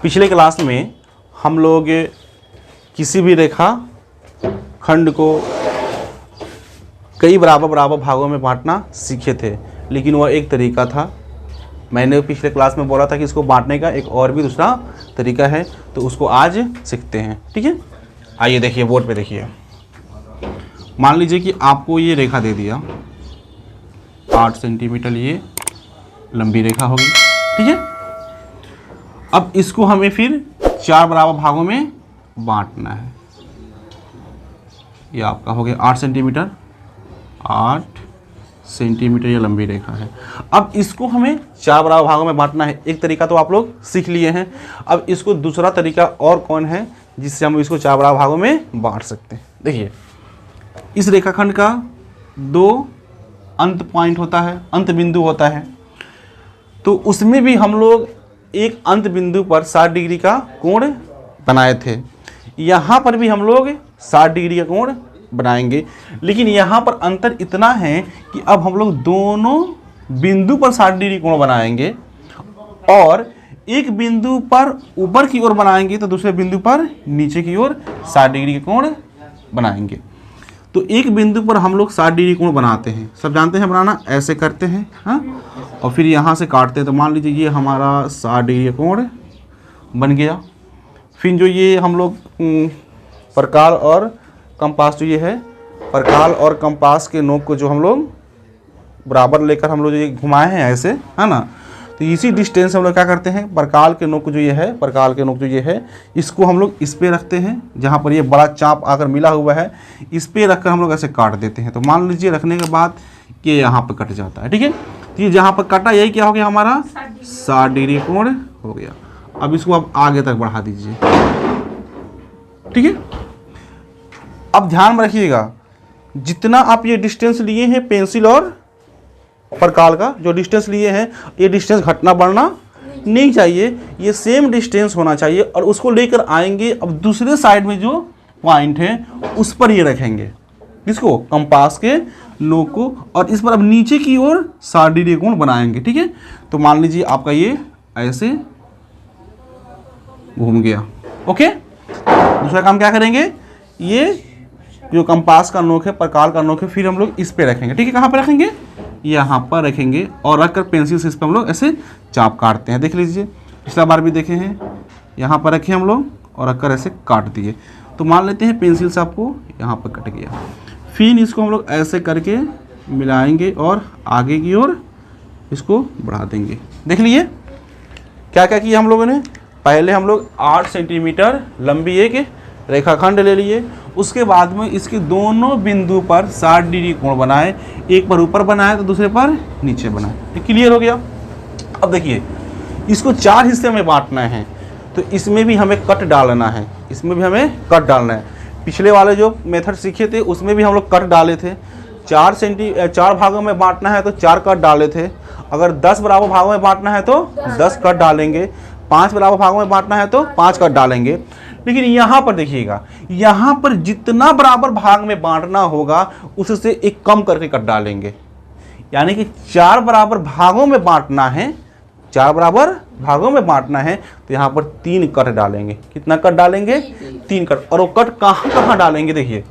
पिछले क्लास में हम लोग किसी भी रेखा खंड को कई बराबर भागों में बांटना सीखे थे, लेकिन वह एक तरीका था। मैंने पिछले क्लास में बोला था कि इसको बांटने का एक और भी दूसरा तरीका है, तो उसको आज सीखते हैं। ठीक है, आइए देखिए बोर्ड पे देखिए। मान लीजिए कि आपको ये रेखा दे दिया 8 सेंटीमीटर, ये लंबी रेखा होगी। ठीक है, अब इसको हमें फिर 4 बराबर भागों में बांटना है। ये आपका हो गया 8 सेंटीमीटर, 8 सेंटीमीटर ये लंबी रेखा है। अब इसको हमें 4 बराबर भागों में बांटना है। एक तरीका तो आप लोग सीख लिए हैं, अब इसको दूसरा तरीका और कौन है जिससे हम इसको 4 बराबर भागों में बांट सकते हैं। देखिए, इस रेखाखंड का 2 अंत पॉइंट होता है, अंत बिंदु होता है, तो उसमें भी हम लोग एक अंत बिंदु पर 60 डिग्री का कोण बनाए थे। यहाँ पर भी हम लोग 60 डिग्री का कोण बनाएंगे, लेकिन यहाँ पर अंतर इतना है कि अब हम लोग दोनों बिंदु पर 60 डिग्री कोण बनाएंगे, और एक बिंदु पर ऊपर की ओर बनाएंगे तो दूसरे बिंदु पर नीचे की ओर 60 डिग्री का कोण बनाएंगे। तो एक बिंदु पर हम लोग 60 डिग्री कोण बनाते हैं, सब जानते हैं बनाना, ऐसे करते हैं हाँ, और फिर यहाँ से काटते हैं। तो मान लीजिए ये हमारा 60 डिग्री का कोण बन गया। फिर जो ये हम लोग प्रकाल और कंपास, जो ये है प्रकाल और कंपास के नोक को जो हम लोग बराबर लेकर हम लोग जो ये घुमाए हैं ऐसे, है ना, तो इसी डिस्टेंस हम लोग क्या करते हैं, प्रकाल के नोक जो ये है, प्रकाल के नोक जो ये है, इसको हम लोग इस पे रखते हैं, जहाँ पर ये बड़ा चाप आकर मिला हुआ है, इस पे रखकर हम लोग ऐसे काट देते हैं। तो मान लीजिए रखने के बाद ये यहाँ पर कट जाता है। ठीक है, तो ये जहाँ पर कटा यही क्या हो गया, हमारा 60 डिग्री कोण हो गया। अब इसको आप आगे तक बढ़ा दीजिए। ठीक है, अब ध्यान में रखिएगा, जितना आप ये डिस्टेंस लिए हैं पेंसिल और प्रकाल का जो डिस्टेंस लिए हैं, ये डिस्टेंस घटना बढ़ना नहीं चाहिए, ये सेम डिस्टेंस होना चाहिए। और उसको लेकर आएंगे, अब दूसरे साइड में जो पॉइंट है उस पर ये रखेंगे, इसको कंपास के नोक को, और इस पर अब नीचे की ओर 60 डिग्री कोण बनाएंगे। ठीक है, तो मान लीजिए आपका ये ऐसे घूम गया। ओके, दूसरा काम क्या करेंगे, ये जो कंपास का नोक है, प्रकाल का नोक है, फिर हम लोग इस पे रखेंगे। ठीक है, कहाँ पे रखेंगे, यहाँ पर रखेंगे, और रखकर पेंसिल से इस पर हम लोग ऐसे चाप काटते हैं। देख लीजिए, पिछला बार भी देखे हैं, यहाँ पर रखे हम लोग और रखकर ऐसे काट दिए। तो मान लेते हैं पेंसिल से आपको यहाँ पर कट गया, फिर इसको हम लोग ऐसे करके मिलाएंगे और आगे की ओर इसको बढ़ा देंगे। देख लिए क्या क्या किया हम लोगों ने। पहले हम लोग 8 सेंटीमीटर लंबी एक रेखाखंड ले लिए, उसके बाद में इसके दोनों बिंदु पर 60 डिग्री कोण बनाए, एक पर ऊपर बनाए तो दूसरे पर नीचे बनाए। ये क्लियर हो गया। अब देखिए, इसको 4 हिस्से में बांटना है, तो इसमें भी हमें कट डालना है, इसमें भी हमें कट डालना है। पिछले वाले जो मेथड सीखे थे उसमें भी हम लोग कट डाले थे। 4 भागों में बांटना है तो 4 कट डाले थे। अगर 10 बराबर भागों में बांटना है तो 10 कट डालेंगे, 5 बराबर भागों में बांटना है तो 5 कट डालेंगे। लेकिन यहाँ पर देखिएगा, यहाँ पर जितना बराबर भाग में बांटना होगा उससे एक कम करके कट डालेंगे, यानी कि 4 बराबर भागों में बांटना है, 4 बराबर भागों में बांटना है, तो यहाँ पर 3 कट डालेंगे। कितना कट डालेंगे, 3 कट। और वो कट कहाँ कहाँ डालेंगे, देखिए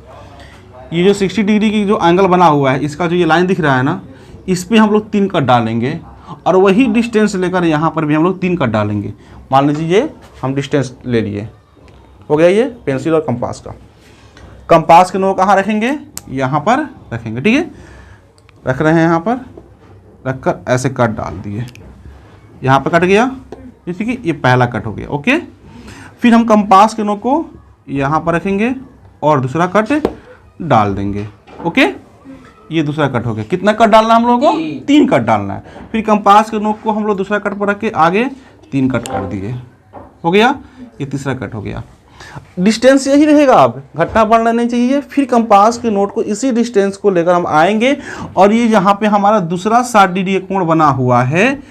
ये जो 60 डिग्री की जो एंगल बना हुआ है, इसका जो ये लाइन दिख रहा है ना, इस पर हम लोग 3 कट डालेंगे, और वही डिस्टेंस लेकर यहाँ पर भी हम लोग 3 कट डालेंगे। मान लीजिए ये हम डिस्टेंस ले लिए, हो गया ये पेंसिल और कंपास का। कंपास के नोक कहाँ रखेंगे, यहाँ पर रखेंगे। ठीक है, रख रहे हैं, यहाँ पर रखकर ऐसे कट डाल दिए, यहाँ पर कट गया, जैसे कि ये पहला कट हो गया। ओके, फिर हम कंपास के नोक को यहाँ पर रखेंगे और दूसरा कट डाल देंगे। ओके, ये दूसरा कट हो गया। कितना कट डालना हम लोगों को, 3 कट डालना है। फिर कंपास के नोक को हम लोग दूसरा कट पर रख के आगे 3 कट कर दिए, हो गया, ये तीसरा कट हो गया। डिस्टेंस यही रहेगा, अब घटना बढ़ना नहीं चाहिए। फिर कंपास के नोट को इसी डिस्टेंस को लेकर हम आएंगे, और ये यहाँ पे हमारा दूसरा 60 डिग्री कोण बना हुआ है,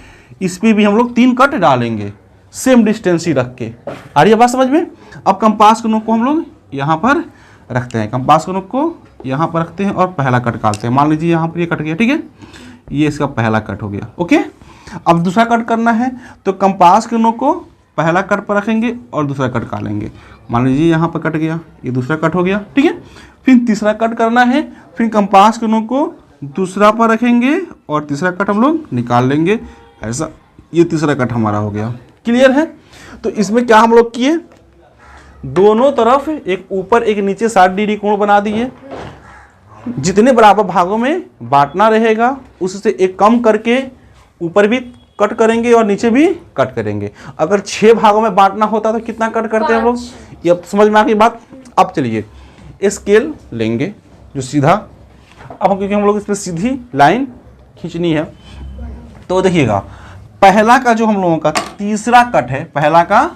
इस पे भी हम लोग 3 कट डालेंगे, सेम डिस्टेंस ही रख के। आ रही है बात समझ में। अब कंपास के नोक को हम लोग यहाँ पर रखते हैं, कंपास के नोक को यहाँ पर रखते हैं और पहला कट काटते हैं। मान लीजिए यहाँ पर ये कट गया, ठीक है, ये इसका पहला कट हो गया। ओके, अब दूसरा कट करना है, तो कंपास के नोक को पहला कट पर रखेंगे और दूसरा कट का लेंगे। मान लीजिए यहाँ पर कट गया, ये दूसरा कट हो गया, ठीक है। फिर तीसरा कट करना है, फिर कंपास के नोक को दूसरा पर रखेंगे और तीसरा कट हम लोग निकाल लेंगे। ऐसा ये तीसरा कट हमारा हो गया। क्लियर है? तो इसमें क्या हम लोग किए, दोनों तरफ एक ऊपर एक नीचे 60 डिग्री कोण बना दिए। जितने बराबर भागों में बांटना रहेगा उससे एक कम करके ऊपर भी कट करेंगे और नीचे भी कट करेंगे। अगर 6 भागों में बांटना होता तो कितना कट करते हैं हम लोग, ये अब समझ में आ गई बात। अब चलिए स्केल लेंगे जो सीधा, अब क्योंकि हम लोग इसमें सीधी लाइन खींचनी है तो देखिएगा पहला का जो हम लोगों का तीसरा कट है, पहला का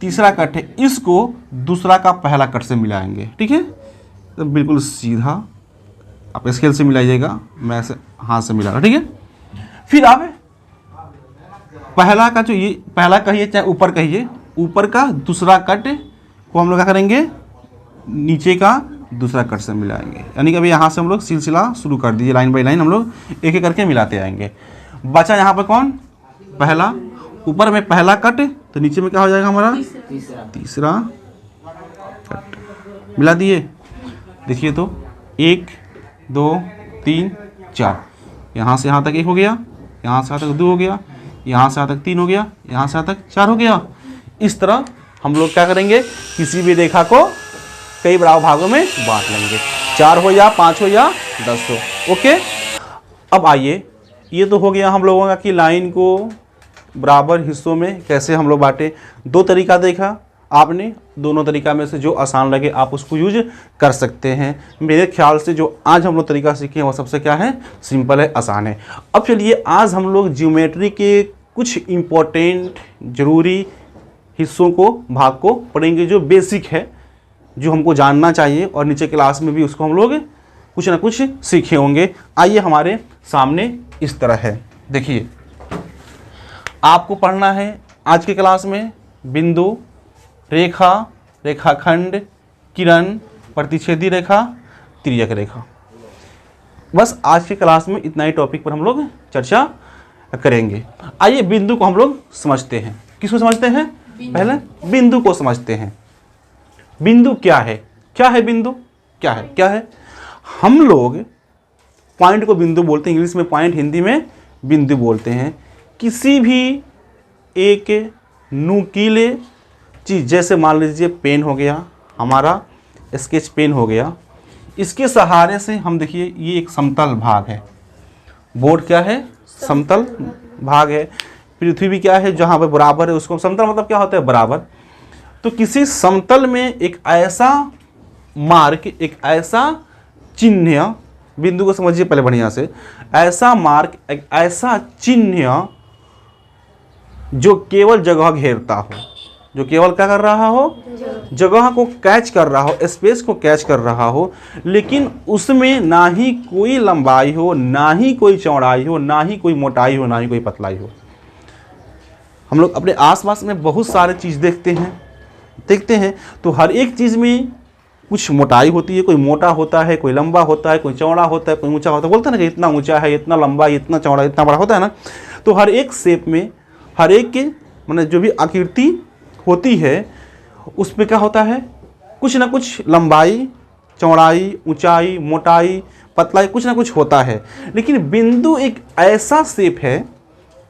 तीसरा कट है, इसको दूसरा का पहला कट से मिलाएंगे, ठीक है। तो बिल्कुल सीधा आप स्केल से मिलाइएगा, मैं ऐसे हाथ से मिला रहा, ठीक है। फिर आप पहला का जो ये पहला कहिए चाहे ऊपर कहिए, ऊपर का दूसरा कट को हम लोग क्या करेंगे, नीचे का दूसरा कट से मिलाएंगे। यानी कि अभी यहाँ से हम लोग सिलसिला शुरू कर दीजिए, लाइन बाई लाइन हम लोग एक एक करके मिलाते आएंगे। बचा यहाँ पर कौन, पहला, ऊपर में पहला कट तो नीचे में क्या हो जाएगा हमारा तीसरा कट। मिला दिए, देखिए तो 1 2 3 4, यहाँ से यहाँ तक 1 हो गया, यहाँ से यहाँ तक 2 हो गया, यहाँ से यहाँ तक 3 हो गया, यहाँ से यहाँ तक 4 हो गया। इस तरह हम लोग क्या करेंगे, किसी भी रेखा को कई बराबर भागों में बांट लेंगे, 4 हो या 5 हो या 10 हो। ओके, अब आइए, ये तो हो गया हम लोगों का कि लाइन को बराबर हिस्सों में कैसे हम लोग बांटे। 2 तरीका देखा आपने, दोनों तरीका में से जो आसान लगे आप उसको यूज कर सकते हैं। मेरे ख्याल से जो आज हम लोग तरीका सीखे हैं वो सबसे क्या है, सिंपल है, आसान है। अब चलिए आज हम लोग ज्योमेट्री के कुछ इम्पोर्टेंट ज़रूरी हिस्सों को, भाग को पढ़ेंगे जो बेसिक है, जो हमको जानना चाहिए और नीचे क्लास में भी उसको हम लोग कुछ ना कुछ सीखे होंगे। आइए हमारे सामने इस तरह है, देखिए आपको पढ़ना है आज के क्लास में बिंदु, रेखा, रेखाखंड, किरण, प्रतिच्छेदी रेखा, तिर्यक रेखा। बस आज के क्लास में इतना ही टॉपिक पर हम लोग चर्चा करेंगे। आइए बिंदु को हम लोग समझते हैं। किसको समझते हैं, पहले बिंदु को समझते हैं। बिंदु क्या है, क्या है बिंदु, क्या है, क्या है। हम लोग पॉइंट को बिंदु बोलते हैं, इंग्लिश में पॉइंट, हिंदी में बिंदु बोलते हैं। किसी भी एक नुकीले चीज़, जैसे मान लीजिए पेन हो गया, हमारा स्केच पेन हो गया, इसके सहारे से हम देखिए ये एक समतल भाग है, बोर्ड क्या है, समतल भाग है। पृथ्वी भी क्या है, जहाँ पे बराबर है उसको समतल मतलब क्या होता है, बराबर। तो किसी समतल में एक ऐसा मार्क, एक ऐसा चिन्ह, बिंदु को समझिए पहले बढ़िया से, ऐसा मार्क, एक ऐसा चिन्ह जो केवल जगह घेरता हो, जो केवल क्या कर रहा हो, जगह को कैच कर रहा हो, स्पेस को कैच कर रहा हो, लेकिन उसमें ना ही कोई लंबाई हो, ना ही कोई चौड़ाई हो, ना ही कोई मोटाई हो, ना ही कोई पतलाई हो। हम लोग अपने आसपास में बहुत सारे चीज़ देखते हैं, तो हर एक चीज़ में कुछ मोटाई होती है, कोई मोटा होता है, कोई लंबा होता है, कोई चौड़ा होता है, कोई ऊंचा होता है। बोलते हैं ना कि इतना ऊंचा है, इतना लंबा, इतना चौड़ा, इतना बड़ा होता है ना। तो हर एक शेप में, हर एक के मतलब जो भी आकृति होती है उसमें क्या होता है, कुछ ना कुछ लंबाई, चौड़ाई, ऊंचाई, मोटाई, पतलाई, कुछ ना कुछ होता है। लेकिन बिंदु एक ऐसा शेप है,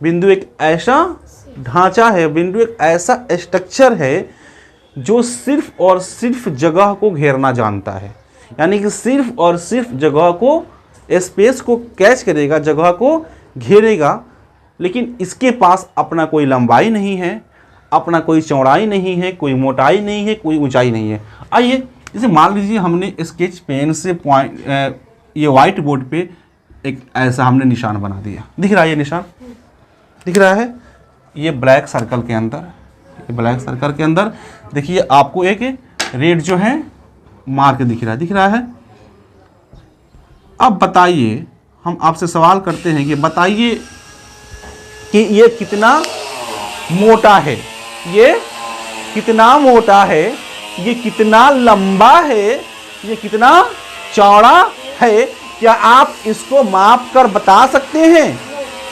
बिंदु एक ऐसा ढांचा है, बिंदु एक ऐसा स्ट्रक्चर है जो सिर्फ और सिर्फ जगह को घेरना जानता है। यानी कि सिर्फ और सिर्फ जगह को, स्पेस को कैच करेगा, जगह को घेरेगा, लेकिन इसके पास अपना कोई लंबाई नहीं है, अपना कोई चौड़ाई नहीं है, कोई मोटाई नहीं है, कोई ऊंचाई नहीं है। आइए जैसे मान लीजिए हमने स्केच पेन से पॉइंट, ये वाइट बोर्ड पे एक ऐसा हमने निशान बना दिया, दिख रहा है, ये निशान दिख रहा है, ये ब्लैक सर्कल के अंदर, ये ब्लैक सर्कल के अंदर देखिए आपको एक रेड जो है मार्क दिख रहा है। अब बताइए, हम आपसे सवाल करते हैं कि बताइए कि ये कितना मोटा है, ये कितना मोटा है, ये कितना लंबा है, ये कितना चौड़ा है। क्या आप इसको माप कर बता सकते हैं?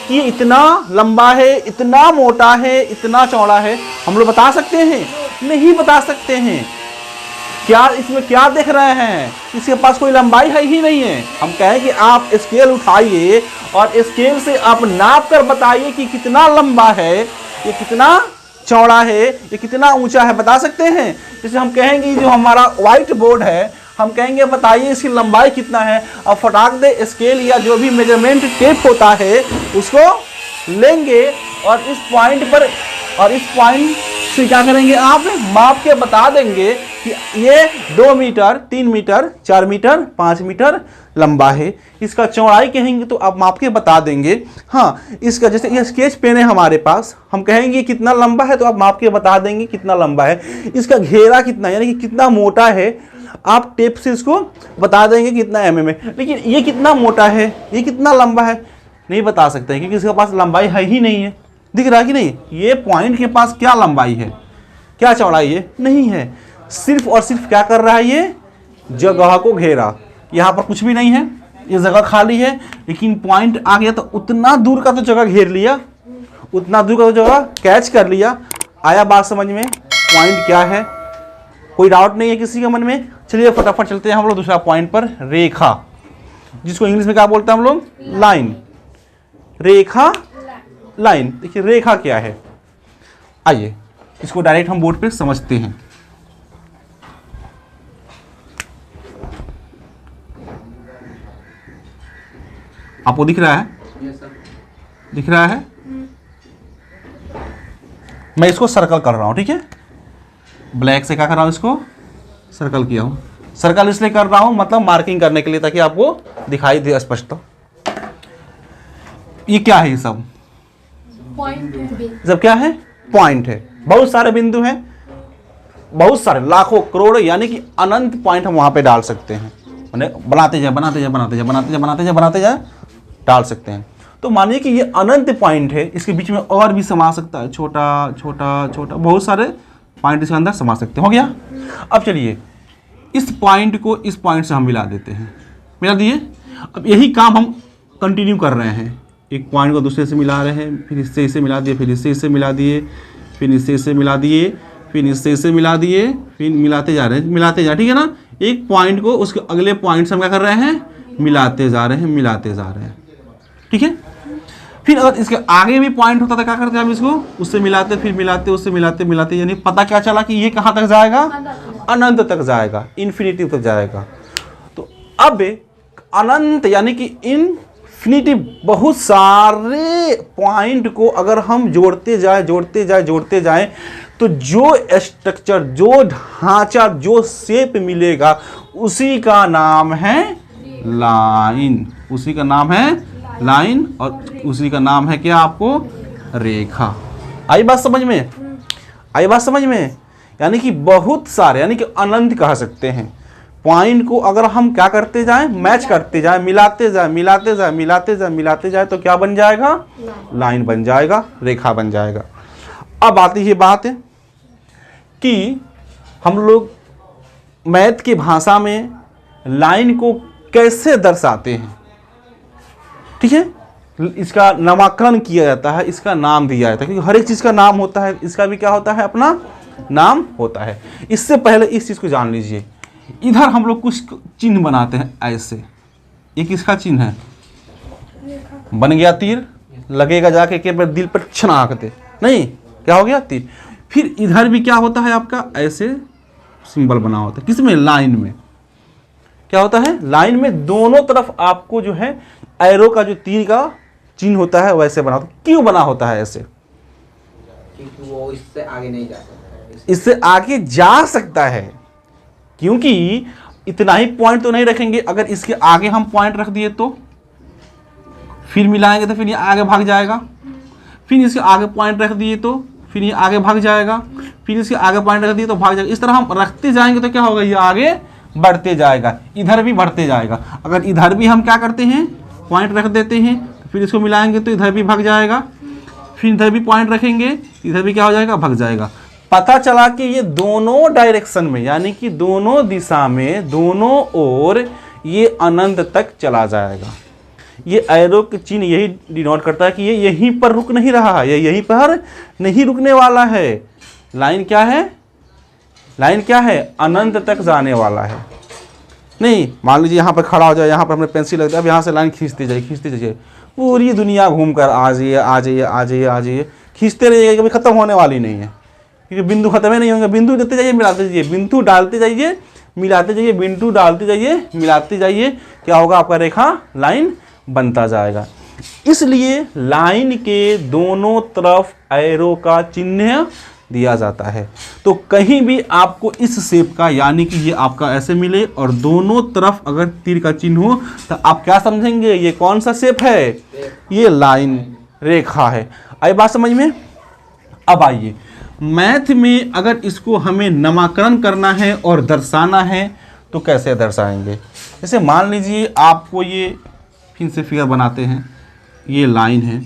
कि ये इतना लंबा है, इतना मोटा है, इतना चौड़ा है? हम लोग बता सकते हैं? नहीं बता सकते हैं। क्या इसमें क्या देख रहे हैं? इसके पास कोई लंबाई है ही नहीं है। हम कहें कि आप स्केल उठाइए और स्केल से आप नाप कर बताइए कि कितना लंबा है, ये कितना चौड़ा है, ये कितना ऊंचा है, बता सकते हैं? जैसे हम कहेंगे जो हमारा व्हाइट बोर्ड है, हम कहेंगे बताइए इसकी लंबाई कितना है, और फटाक दे स्केल या जो भी मेजरमेंट टेप होता है उसको लेंगे और इस पॉइंट से क्या करेंगे, आप माप के बता देंगे कि ये 2 मीटर, 3 मीटर, 4 मीटर, 5 मीटर लंबा है। इसका चौड़ाई कहेंगे तो आप माप के बता देंगे। हाँ, इसका जैसे ये स्केच पेन है हमारे पास, हम कहेंगे कितना लंबा है तो आप माप के बता देंगे कितना लंबा है। इसका घेरा कितना, यानी कि कितना मोटा है, आप टेप से इसको बता देंगे कितना mm है। लेकिन ये कितना मोटा है, ये कितना लंबा है, नहीं बता सकते क्योंकि इसके पास लंबाई है ही नहीं है। दिख रहा है कि नहीं? ये पॉइंट के पास क्या लंबाई है, क्या चौड़ाई है, नहीं है। सिर्फ और सिर्फ क्या कर रहा है, ये जगह को घेरा। यहाँ पर कुछ भी नहीं है, ये जगह खाली है, लेकिन पॉइंट आ गया तो उतना दूर का तो जगह घेर लिया, उतना दूर का तो जगह कैच कर लिया। आया बात समझ में? पॉइंट क्या है, कोई डाउट नहीं है किसी के मन में? चलिए फटाफट चलते हैं हम लोग दूसरा पॉइंट पर। रेखा, जिसको इंग्लिश में क्या बोलते हैं हम लोग? लाइन। रेखा, लाइन। देखिए रेखा क्या है, आइए इसको डायरेक्ट हम बोर्ड पे समझते हैं। आपको दिख रहा है? दिख रहा है? मैं इसको सर्कल कर रहा हूं, ठीक है? ब्लैक से क्या कर रहा हूं, इसको सर्कल किया हूं। सर्कल इसलिए कर रहा हूं मतलब मार्किंग करने के लिए, ताकि आपको दिखाई दे स्पष्ट। ये क्या है? ये सब पॉइंट है। जब क्या है? पॉइंट है। बहुत सारे बिंदु हैं, बहुत सारे, लाखों करोड़, यानी कि अनंत पॉइंट हम वहां पे डाल सकते हैं। बनाते जाए डाल सकते हैं। तो मानिए कि ये अनंत पॉइंट है, इसके बीच में और भी समा सकता है, छोटा छोटा छोटा, बहुत सारे पॉइंट इसके अंदर समा सकते हैं। हो गया? अब चलिए इस पॉइंट को इस पॉइंट से हम मिला देते हैं, मिला दिए। अब यही काम हम कंटिन्यू कर रहे हैं, एक पॉइंट को दूसरे से मिला रहे हैं, फिर इससे इसे मिला दिए, फिर इससे इसे मिला दिए, फिर इससे इसे मिला दिए, फिर इससे इसे मिला दिए, फिर मिलाते जा रहे हैं, मिलाते जा, ठीक है ना? एक पॉइंट को उसके अगले पॉइंट से हम क्या कर रहे हैं? मिलाते जा रहे हैं, मिलाते जा रहे हैं, ठीक है? फिर अगर इसके आगे भी पॉइंट होता था, क्या करते हैं हम इसको उससे मिलाते, फिर मिलाते, उससे मिलाते मिलाते, यानी पता क्या चला कि ये कहाँ तक जाएगा? अनंत तक जाएगा, इन्फिनिटी तक जाएगा। तो अब अनंत यानी कि इन्फिनिटी, बहुत सारे पॉइंट को अगर हम जोड़ते जाए तो जो स्ट्रक्चर, जो ढांचा, जो शेप मिलेगा उसी का नाम है लाइन, उसी का नाम है लाइन, और उसी का नाम है क्या आपको? रेखा। आई बात समझ में? आई बात समझ में? यानी कि बहुत सारे, यानी कि अनंत कह सकते हैं पॉइंट को अगर हम क्या करते जाएं, मैच करते जाएं, मिलाते जाए तो क्या बन जाएगा? लाइन बन जाएगा, रेखा बन जाएगा। अब आती है बात कि हम लोग मैथ की भाषा में लाइन को कैसे दर्शाते हैं, ठीक है? इसका नामकरण किया जाता है, इसका नाम दिया जाता है, क्योंकि हर एक चीज का नाम होता है, इसका भी क्या होता है? अपना नाम होता है। इससे पहले इस चीज को जान लीजिए, इधर हम लोग कुछ चिन्ह बनाते हैं ऐसे। ये किसका चिन्ह है? बन गया तीर, लगेगा जाके के दिल पर छनाक दे, नहीं क्या हो गया? तीर। फिर इधर भी क्या होता है आपका? ऐसे सिंबल बना होता है, किसमें? लाइन में। क्या होता है? लाइन में दोनों तरफ आपको जो है एरो का जो तीर का चिन्ह होता है वैसे बना होता है। क्यों बना होता है ऐसे? क्योंकि वो इससे आगे नहीं जा सकता, इससे आगे जा सकता है, क्योंकि इतना ही पॉइंट तो नहीं रखेंगे। अगर इसके आगे हम पॉइंट रख दिए तो फिर मिलाएंगे तो फिर ये आगे भाग जाएगा, फिर इसके आगे पॉइंट रख दिए तो फिर ये आगे भाग जाएगा, फिर इसके आगे पॉइंट रख दिए तो भाग जाएगा। इस तरह हम रखते जाएंगे तो क्या होगा? ये आगे बढ़ते जाएगा, इधर भी बढ़ते जाएगा। अगर इधर भी हम क्या करते हैं? पॉइंट रख देते हैं, फिर इसको मिलाएंगे तो इधर भी भाग जाएगा, फिर इधर भी पॉइंट रखेंगे, इधर भी क्या हो जाएगा? भाग जाएगा। पता चला कि ये दोनों डायरेक्शन में, यानी कि दोनों दिशा में, दोनों ओर ये अनंत तक चला जाएगा। ये एरो के चिन्ह यही डिनोट करता है कि ये यहीं पर रुक नहीं रहा है, ये यहीं पर नहीं रुकने वाला है। लाइन क्या है? लाइन क्या है? अनंत तक जाने वाला है। नहीं, मान लीजिए यहाँ पर खड़ा हो जाए, यहाँ पर हमने पेंसिल लगता है, अब यहाँ से लाइन खींचते जाइए, पूरी दुनिया घूम कर आ जाइए, खींचते रहिएगा, कभी ख़त्म होने वाली नहीं है, क्योंकि बिंदु खत्म ही नहीं होंगे। बिंदु देते जाइए, मिलाते जाइए, बिंदु डालते जाइए, मिलाते जाइए, बिंदु डालते जाइए, मिलाते जाइए, क्या होगा? आपका रेखा लाइन बनता जाएगा। इसलिए लाइन के दोनों तरफ एरो का चिन्ह दिया जाता है। तो कहीं भी आपको इस शेप का, यानी कि ये आपका ऐसे मिले और दोनों तरफ अगर तीर का चिन्ह हो, तो आप क्या समझेंगे? ये कौन सा शेप है? ये लाइन, रेखा है। आई बात समझ में? अब आइए, मैथ में अगर इसको हमें नामकरण करना है और दर्शाना है तो कैसे दर्शाएंगे? जैसे मान लीजिए आपको ये फिर से फिगर बनाते हैं, ये लाइन है,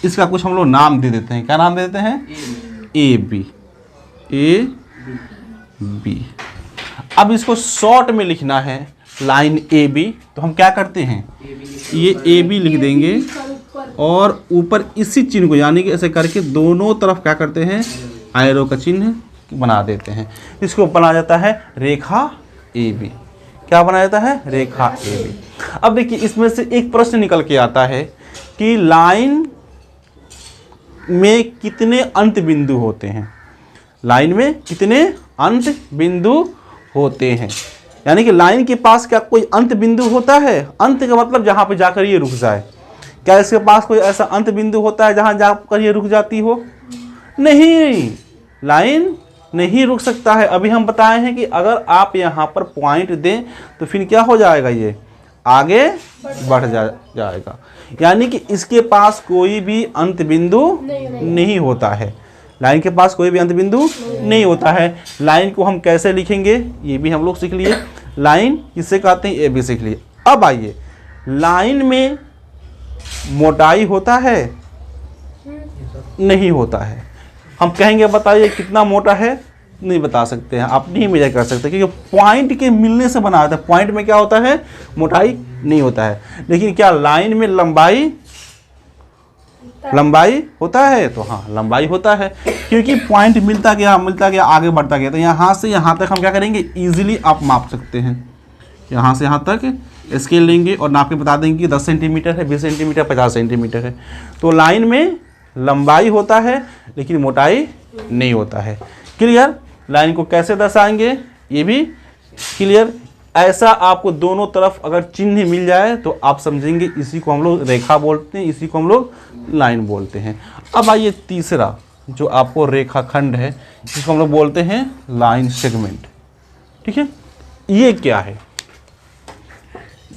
इसका कुछ हम लोग नाम दे देते हैं। क्या नाम दे देते हैं? A B. अब इसको शॉर्ट में लिखना है लाइन ए बी, तो हम क्या करते हैं? ये ए बी लिख देंगे और ऊपर इसी चिन्ह को, यानी कि ऐसे करके दोनों तरफ क्या करते हैं? एरो का चिन्ह बना देते हैं। इसको बना जाता है रेखा ए बी। क्या बनाया जाता है? रेखा ए बी। अब देखिए, इसमें से एक प्रश्न निकल के आता है कि लाइन में कितने अंत बिंदु होते हैं? लाइन में कितने अंत बिंदु होते हैं? यानी कि लाइन के पास क्या कोई अंत बिंदु होता है? अंत का मतलब जहां पे जाकर ये रुक जाए। क्या इसके पास कोई ऐसा अंत बिंदु होता है जहां जाकर ये रुक जाती हो? नहीं, लाइन नहीं रुक सकता है। अभी हम बताए हैं कि अगर आप यहाँ पर पॉइंट दें तो फिर क्या हो जाएगा? ये आगे बढ़ जाएगा। यानी कि इसके पास कोई भी अंत बिंदु नहीं होता है। लाइन के पास कोई भी अंत बिंदु नहीं होता है। लाइन को हम कैसे लिखेंगे ये भी हम लोग सीख लिए। लाइन किससे कहते हैं? ए बी सीख लिए। अब आइए, लाइन में मोटाई होता है? नहीं होता है। हम कहेंगे बताइए कितना मोटा है? नहीं बता सकते हैं, आप नहीं मेजर कर सकते, क्योंकि पॉइंट के मिलने से बना होता है। पॉइंट में क्या होता है? मोटाई नहीं होता है। लेकिन क्या लाइन में लंबाई होता है? तो हाँ, लंबाई होता है, क्योंकि पॉइंट मिलता गया आगे बढ़ता गया। तो यहाँ से यहाँ तक हम क्या करेंगे? इजीली आप माप सकते हैं। यहाँ से यहाँ तक स्केल लेंगे और नाप के बता देंगे कि 10 सेंटीमीटर है, 20 सेंटीमीटर, 50 सेंटीमीटर है। तो लाइन में लंबाई होता है लेकिन मोटाई नहीं होता है। क्लियर? लाइन को कैसे दर्शाएंगे ये भी क्लियर। ऐसा आपको दोनों तरफ अगर चिन्ह मिल जाए तो आप समझेंगे इसी को हम लोग रेखा बोलते हैं, इसी को हम लोग लाइन बोलते हैं। अब आइए तीसरा जो आपको रेखाखंड है, जिसको हम लोग बोलते हैं लाइन सेगमेंट। ठीक है, ये क्या है?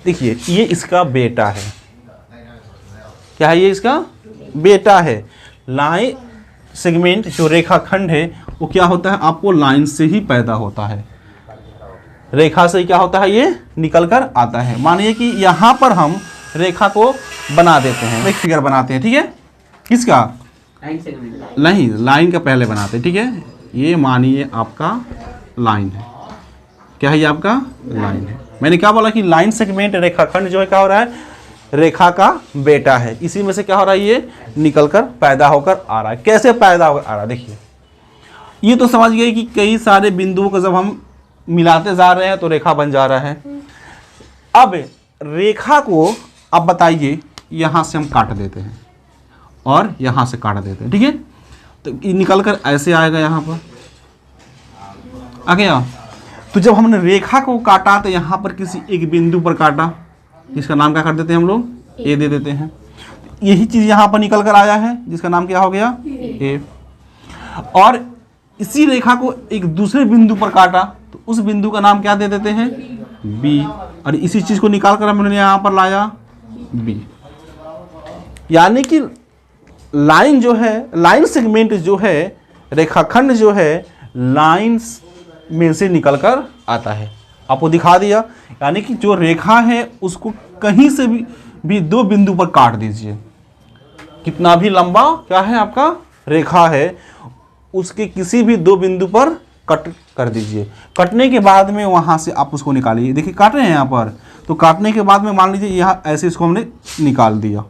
देखिए, ये इसका बेटा है। क्या है? ये इसका बेटा है। लाइन सेगमेंट जो रेखाखंड है वो क्या होता है? आपको लाइन से ही पैदा होता है, रेखा से क्या होता है? ये निकल कर आता है। मानिए कि यहाँ पर हम रेखा को बना देते हैं, एक फिगर बनाते हैं। ठीक है, किसका? Line segment. नहीं, लाइन का पहले बनाते हैं। ठीक है, ये मानिए आपका लाइन है। क्या है? ये आपका लाइन है। मैंने क्या बोला कि लाइन सेगमेंट रेखाखंड जो है क्या हो रहा है? रेखा का बेटा है। इसी में से क्या हो रहा है? ये निकलकर पैदा होकर आ रहा है। कैसे पैदा होकर आ रहा है? देखिए, ये तो समझ गए कि कई सारे बिंदुओं को जब हम मिलाते जा रहे हैं तो रेखा बन जा रहा है। अब रेखा को अब बताइए, यहाँ से हम काट देते हैं और यहाँ से काट देते हैं। ठीक है, तो ये निकल कर ऐसे आएगा, यहाँ पर आ गया। तो जब हमने रेखा को काटा तो यहाँ पर किसी एक बिंदु पर काटा, जिसका नाम क्या कर देते हैं हम लोग? ए दे देते हैं। यही चीज़ यहाँ पर निकल कर आया है, जिसका नाम क्या हो गया? ए। और इसी रेखा को एक दूसरे बिंदु पर काटा तो उस बिंदु का नाम क्या दे देते हैं? बी। और इसी चीज़ को निकाल कर हमने यहाँ पर लाया बी। यानी कि लाइन जो है, लाइन सेगमेंट जो है, रेखाखंड जो है, लाइन में से निकल कर आता है। आपको दिखा दिया। यानी कि जो रेखा है उसको कहीं से भी दो बिंदु पर काट दीजिए। कितना भी लंबा क्या है आपका रेखा है, उसके किसी भी दो बिंदु पर कट कर दीजिए। कटने के बाद में वहाँ से आप उसको निकालिए। देखिए, काट रहे हैं यहाँ पर, तो काटने के बाद में मान लीजिए यहाँ ऐसे इसको हमने निकाल दिया,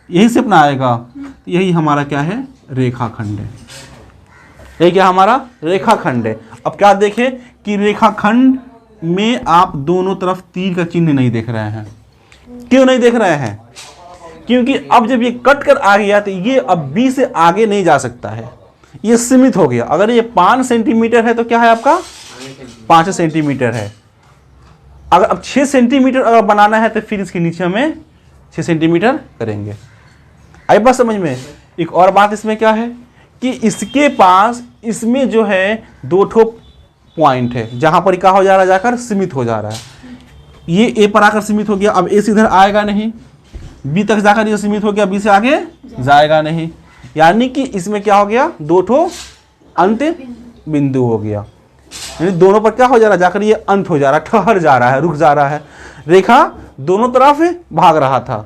यही से अपना आएगा, यही हमारा क्या है, रेखाखंड है। यही क्या हमारा रेखाखंड है। अब क्या देखें कि रेखाखंड में आप दोनों तरफ तीर का चिन्ह नहीं देख रहे हैं। क्यों नहीं देख रहे हैं? क्योंकि अब जब ये कट कर आ गया तो ये अब बी से आगे नहीं जा सकता है, ये सीमित हो गया। अगर ये 5 सेंटीमीटर है तो क्या है आपका, 5 सेंटीमीटर है। अगर अब 6 सेंटीमीटर अगर बनाना है तो फिर इसके नीचे हमें 6 सेंटीमीटर करेंगे। आई बात समझ में? एक और बात इसमें क्या है कि इसके पास इसमें जो है 2 ठो पॉइंट है जहां पर क्या हो जा रहा है, जाकर सीमित हो जा रहा है। ये ए पर आकर सीमित हो गया, अब ए से इधर आएगा नहीं, बी तक जाकर ये सीमित हो गया, बी से आगे जाएगा नहीं। यानी कि इसमें क्या हो गया, 2 ठो अंत बिंदु हो गया। यानी दोनों पर क्या हो जा रहा है, जाकर ये अंत हो जा रहा है, ठहर जा रहा है, रुक जा रहा है। रेखा दोनों तरफ भाग रहा था,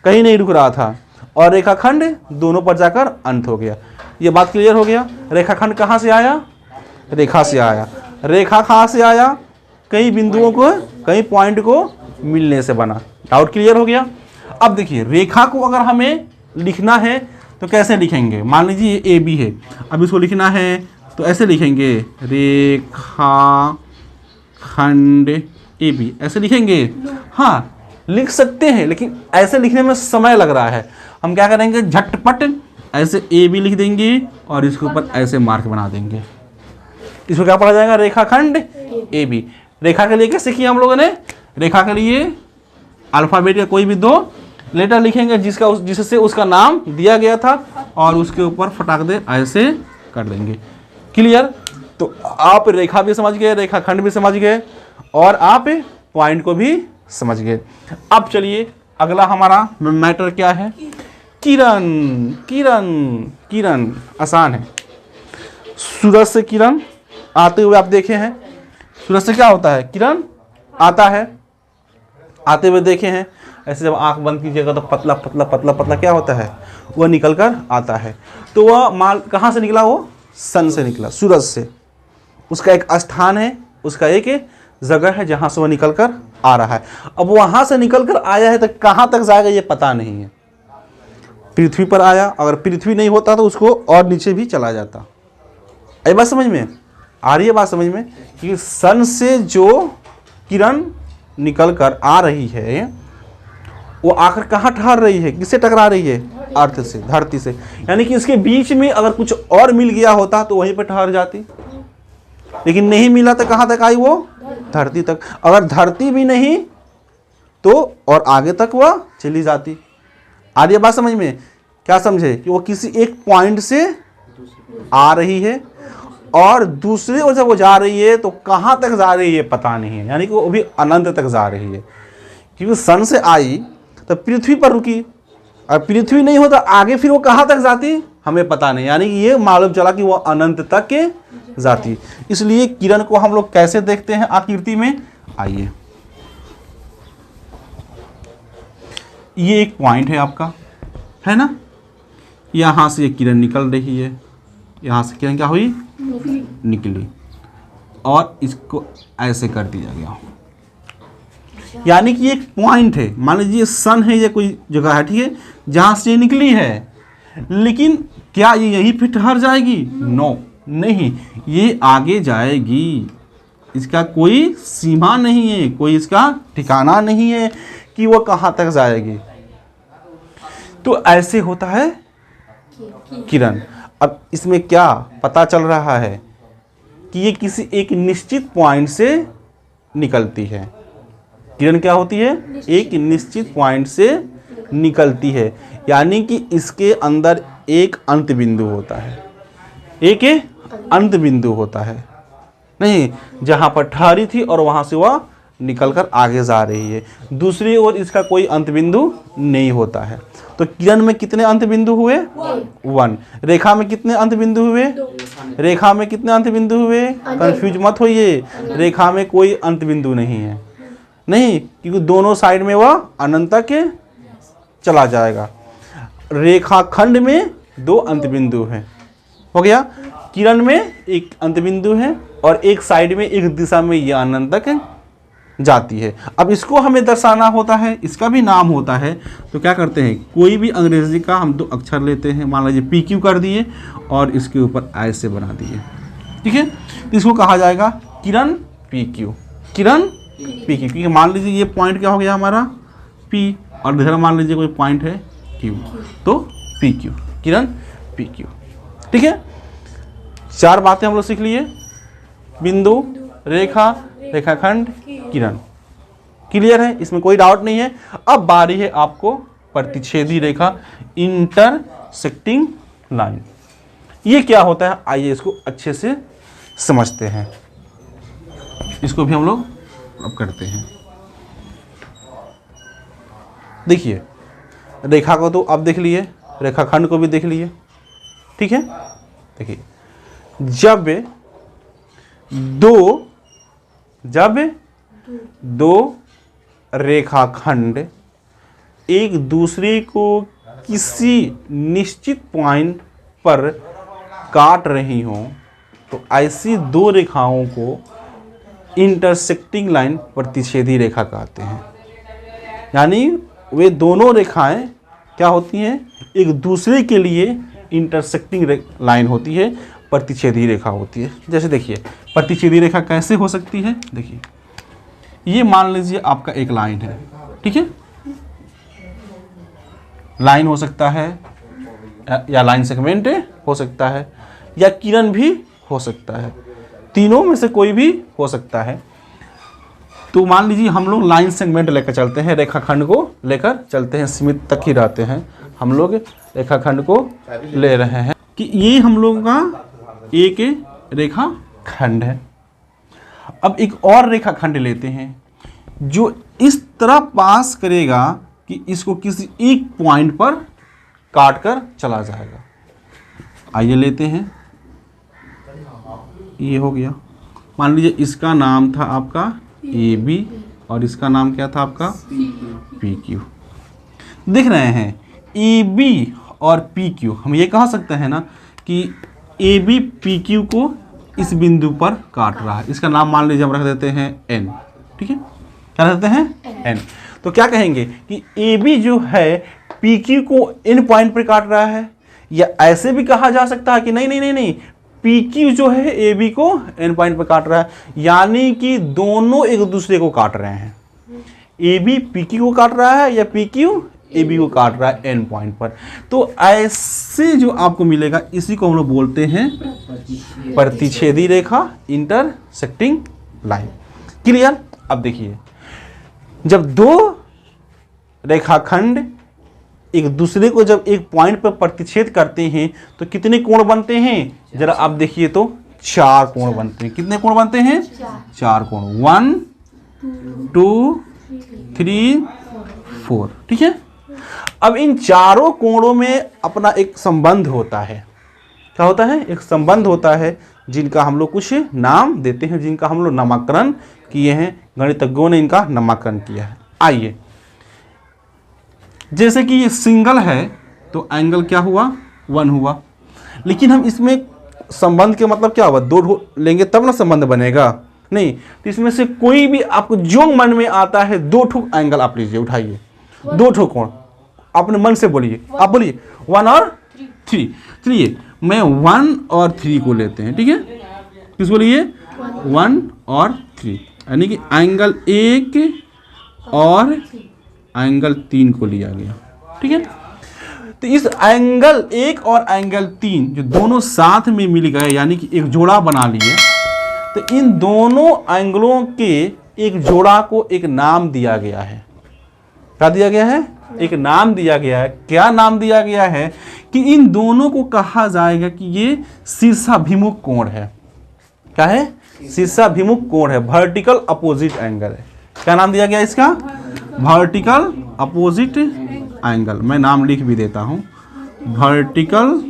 कहीं नहीं रुक रहा था, और रेखाखंड दोनों पर जाकर अंत हो गया। ये बात क्लियर हो गया। रेखाखंड कहाँ से आया, रेखा से आया। रेखा कहाँ से आया, कई बिंदुओं को, कई पॉइंट को मिलने से बना। डाउट क्लियर हो गया। अब देखिए रेखा को अगर हमें लिखना है तो कैसे लिखेंगे। मान लीजिए ये ए बी है, अब इसको लिखना है तो ऐसे लिखेंगे, रेखा खंड ए बी, ऐसे लिखेंगे। हाँ लिख सकते हैं, लेकिन ऐसे लिखने में समय लग रहा है। हम क्या करेंगे, झटपट ऐसे ए बी लिख देंगे और इसके ऊपर ऐसे मार्क बना देंगे। इसको क्या पढ़ा जाएगा, रेखाखंड ए बी। रेखा के लिए कैसे किया हम लोगों ने, रेखा के लिए अल्फाबेट का कोई भी 2 लेटर लिखेंगे जिससे उसका नाम दिया गया था, और उसके ऊपर फटाक दे ऐसे कर देंगे। क्लियर? तो आप रेखा भी समझ गए, रेखाखंड भी समझ गए, और आप पॉइंट को भी समझ गए। अब चलिए अगला हमारा मैटर क्या है, किरण। किरण, किरण आसान है। सूरज से किरण आते हुए आप देखे हैं, सूरज से क्या होता है, किरण आता है, आते हुए देखे हैं। ऐसे जब आंख बंद कीजिएगा तो पतला पतला पतला पतला क्या होता है, वह निकल कर आता है। तो वह माल कहाँ से निकला, वो सन से निकला, सूरज से। उसका एक स्थान है, उसका एक जगह है जहाँ से वह निकल कर आ रहा है। अब वहाँ से निकल कर आया है तो कहाँ तक जाएगा ये पता नहीं है। पृथ्वी पर आया, अगर पृथ्वी नहीं होता तो उसको और नीचे भी चला जाता। ये बात समझ में आ रही है, बात समझ में? कि सन से जो किरण निकल कर आ रही है वो आकर कहाँ ठहर रही है, किससे टकरा रही है, अर्थ से, धरती से। यानी कि इसके बीच में अगर कुछ और मिल गया होता तो वहीं पर ठहर जाती, लेकिन नहीं मिला तो कहाँ तक आई, वो धरती तक। अगर धरती भी नहीं तो और आगे तक वह चली जाती। आ रही है बात समझ में? क्या समझे कि वो किसी एक पॉइंट से आ रही है और दूसरी ओर जब वो जा रही है तो कहाँ तक जा रही है पता नहीं है, यानी कि वो भी अनंत तक जा रही है। क्योंकि सन से आई तो पृथ्वी पर रुकी, और पृथ्वी नहीं होता आगे फिर वो कहाँ तक जाती हमें पता नहीं, यानी कि ये मालूम चला कि वो अनंत तक के जाती। इसलिए किरण को हम लोग कैसे देखते हैं आकृति में, आइए। ये एक पॉइंट है आपका, है ना, यहाँ से ये किरण निकल रही है, यहाँ से किरण क्या हुई, निकली, और इसको ऐसे कर दिया गया। यानी कि एक पॉइंट है, मान लीजिए सन है, ये कोई जगह है, ठीक है, जहाँ से निकली है, लेकिन क्या ये यहीं पे ठहर जाएगी, नो नहीं, ये आगे जाएगी। इसका कोई सीमा नहीं है, कोई इसका ठिकाना नहीं है कि वो कहाँ तक जाएगी। तो ऐसे होता है किरण। अब इसमें क्या पता चल रहा है कि ये किसी एक निश्चित पॉइंट से निकलती है। किरण क्या होती है, एक निश्चित पॉइंट से निकलती है, यानी कि इसके अंदर एक अंत बिंदु होता है, एक अंत बिंदु होता है, नहीं जहाँ पर ठहरी थी और वहाँ से वह निकलकर आगे जा रही है। दूसरी ओर इसका कोई अंत बिंदु नहीं होता है। तो किरण में कितने अंत बिंदु हुए, 1। रेखा में कितने अंत बिंदु हुए, रेखा में कितने अंत बिंदु हुए, कंफ्यूज मत होइए, रेखा में कोई अंत बिंदु नहीं है, नहीं, क्योंकि दोनों साइड में वह अनंत तक चला जाएगा। रेखाखंड में 2 अंत बिंदु हैं, हो गया। किरण में एक अंत बिंदु है और एक साइड में एक दिशा में यह अनंत तक जाती है। अब इसको हमें दर्शाना होता है, इसका भी नाम होता है, तो क्या करते हैं, कोई भी अंग्रेजी का हम 2 अक्षर लेते हैं, मान लीजिए PQ कर दिए और इसके ऊपर ऐसे बना दिए, ठीक है, तो इसको कहा जाएगा किरण PQ, किरण PQ, क्योंकि मान लीजिए ये पॉइंट क्या हो गया हमारा P और इधर मान लीजिए कोई पॉइंट है Q, तो PQ, किरण PQ, ठीक है। 4 बातें हम लोग सीख लिए, बिंदु, रेखा, रेखाखंड, किरण, क्लियर है, इसमें कोई डाउट नहीं है। अब बारी है आपको प्रतिच्छेदी रेखा, इंटरसेक्टिंग लाइन, ये क्या होता है, आइए इसको अच्छे से समझते हैं, इसको भी हम लोग अब करते हैं। देखिए रेखा को तो अब देख लिए, रेखाखंड को भी देख लिए, ठीक है। देखिए जब दो रेखाखंड एक दूसरे को किसी निश्चित पॉइंट पर काट रही हों तो ऐसी 2 रेखाओं को इंटरसेक्टिंग लाइन, प्रतिच्छेदी रेखा कहते हैं। यानी वे दोनों रेखाएं क्या होती हैं, एक दूसरे के लिए इंटरसेक्टिंग लाइन होती है, प्रतिच्छेदी रेखा होती है। जैसे देखिए प्रतिच्छेदी रेखा कैसे हो सकती है, देखिए ये मान लीजिए आपका एक लाइन है, ठीक है, लाइन हो सकता है या लाइन सेगमेंट हो सकता है या किरण भी हो सकता है, तीनों में से कोई भी हो सकता है। तो मान लीजिए हम लोग लाइन सेगमेंट लेकर चलते हैं, रेखाखंड को लेकर चलते हैं, सीमित तक ही रहते हैं हम लोग, रेखाखंड को ले रहे हैं कि ये हम लोगों का एक रेखाखंड है। अब एक और रेखाखंड लेते हैं जो इस तरह पास करेगा कि इसको किसी एक पॉइंट पर काट कर चला जाएगा। आइए लेते हैं, ये हो गया, मान लीजिए इसका नाम था आपका AB और इसका नाम क्या था आपका PQ। देख रहे हैं AB और PQ, हम ये कह सकते हैं ना कि AB PQ को इस बिंदु पर काट रहा है, इसका नाम मान लीजिए हम रख देते हैं N, ठीक है, क्या रख देते हैं N। तो क्या कहेंगे कि AB जो है PQ को इन पॉइंट पर काट रहा है, या ऐसे भी कहा जा सकता है कि नहीं, PQ जो है AB को N पॉइंट पर काट रहा है, यानी कि दोनों एक दूसरे को काट रहे हैं, AB PQ को काट रहा है या PQ AB को काट रहा है N पॉइंट पर। तो ऐसे जो आपको मिलेगा इसी को हम लोग बोलते हैं प्रतिच्छेदी रेखा, इंटरसेक्टिंग लाइन, क्लियर। अब देखिए जब 2 रेखाखंड एक दूसरे को जब एक पॉइंट पर प्रतिच्छेद करते हैं तो कितने कोण बनते हैं, जरा आप देखिए तो 4 कोण बनते हैं। कितने कोण बनते हैं, 4 कोण, 1 2 3 4, ठीक है। अब इन चारों कोणों में अपना एक संबंध होता है, क्या होता है, एक संबंध होता है, जिनका हम लोग कुछ नाम देते हैं, जिनका हम लोग नामकरण किए हैं, गणितज्ञों ने इनका नामकरण किया है। आइए जैसे कि ये सिंगल है तो एंगल क्या हुआ, 1 हुआ, लेकिन हम इसमें संबंध के मतलब क्या हुआ, 2 लेंगे तब ना संबंध बनेगा, नहीं, तो इसमें से कोई भी आपको जो मन में आता है 2 ठो एंगल आप लीजिए, उठाइए 2 ठो कोण, अपने मन से बोलिए, आप बोलिए 1 और 3। चलिए मैं 1 और 3 को लेते हैं, ठीक है, किसको लिए 1 और 3, यानी कि एंगल 1 और एंगल 3 को लिया गया, ठीक है। तो इस एंगल 1 और एंगल 3 जो दोनों साथ में मिल गए, यानी कि एक जोड़ा बना लिए, तो इन दोनों एंगलों के एक जोड़ा को एक नाम दिया गया है। क्या दिया गया है, एक नाम दिया गया है। क्या नाम दिया गया है कि इन दोनों को कहा जाएगा कि ये शीर्षाभिमुख कोण है। क्या है, शीर्षाभिमुख कोण है, वर्टिकल अपोजिट एंगल है। क्या नाम दिया गया इसका, वर्टिकल अपोजिट एंगल। मैं नाम लिख भी देता हूं, vertical